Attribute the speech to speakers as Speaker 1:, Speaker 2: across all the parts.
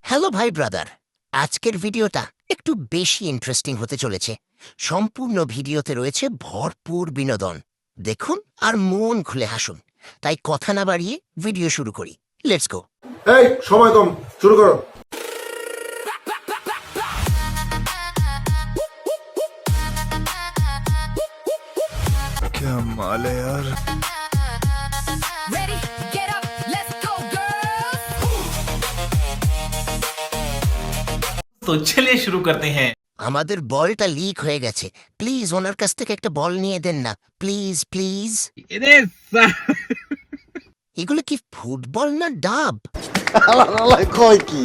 Speaker 1: Hello ভাই brother, আজকের ভিডিওটা একটু বেশি ইন্টারেস্টিং হতে চলেছে। সম্পূর্ণ ভিডিওতে রয়েছে ভরপুর বিনোদন। দেখুন আর মন খুলে হাসুন। তাই কথা না বাড়িয়ে ভিডিও শুরু করি। Let's go.
Speaker 2: এই সময় কম, শুরু করো।
Speaker 3: क्या माल है यार।
Speaker 4: Ready, get up, let's go, girls!
Speaker 5: तो चलिए शुरू करते हैं।
Speaker 1: আমাদের বলটা লিক হয়ে গেছে। প্লিজ ওনার কাছ থেকে একটা বল নিয়ে দেন না, প্লিজ প্লিজ। এগুলো কি ফুটবল না ডাব?
Speaker 2: কয় কি?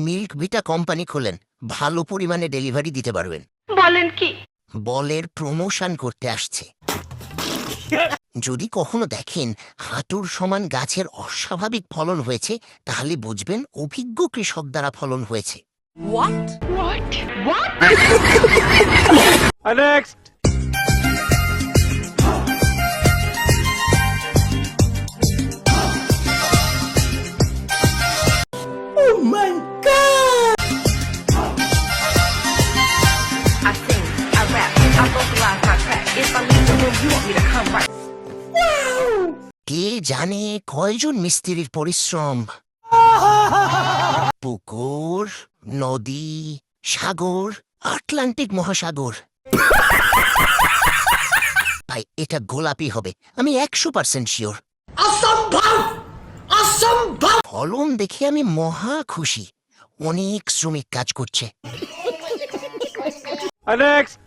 Speaker 1: মিল্ক ভিটা কোম্পানি খোলেন, ভালো পরিমাণে ডেলিভারি দিতে পারবেন।
Speaker 4: বলেন কি?
Speaker 1: বলের প্রমোশন করতে আসছে। যদি কখনো দেখেন হাঁটুর সমান গাছের অস্বাভাবিক ফলন হয়েছে, তাহলে বুঝবেন অভিজ্ঞ কৃষক দ্বারা ফলন হয়েছে।
Speaker 4: What? What? What?
Speaker 3: Next.
Speaker 4: I sing, I rap, I vocalize my crack. If I leave the room, you want me to come right?
Speaker 1: কে জানে কয়জন মিস্ত্রির পরিশ্রম। পুকুর, নদী, সাগর, আটলান্টিক মহাসাগর। ভাই এটা গোলাপি হবে, আমি 100% শিওর। ফলন দেখে আমি মহা খুশি। অনেক শ্রমিক কাজ করছে।
Speaker 3: नेक्स्ट।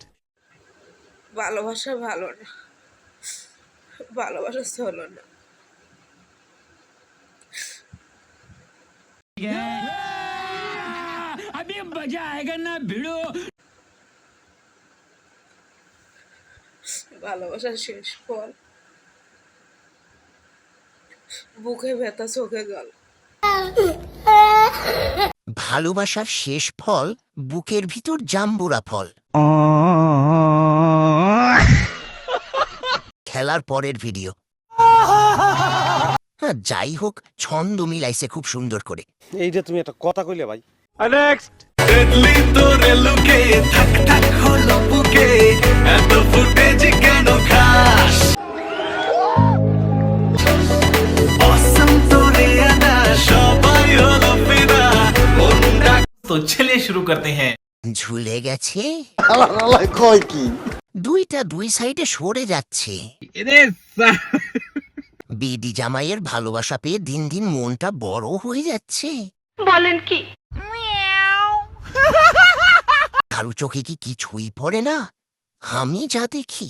Speaker 6: ভালোবাসা ভালো না, ভালোবাসা চলো না। ভালোবাসার শেষ ফল বুকে ব্যথা, চোখে জল।
Speaker 1: ভালোবাসার শেষ ফল বুকের ভিতর জাম্বুরা ফল। খেলার পরের ভিডিও। যাই হোক, ছন্দ মিলাইছে খুব সুন্দর করে।
Speaker 7: এইটা তুমি একটা কথা কইলে ভাই।
Speaker 3: नेक्स्ट।
Speaker 5: तो चलिए शुरू करते हैं।
Speaker 1: ঝুলে গেছে,
Speaker 2: কয় কি?
Speaker 1: দুইটা দুই সাইডে সরে যাচ্ছে। বিডি জামাইয়ের ভালোবাসা পেয়ে দিন দিন মনটা বড় হয়ে যাচ্ছে।
Speaker 4: বলেন কি?
Speaker 1: কারো চোখে কি কিছুই পড়ে না? আমি যা দেখি।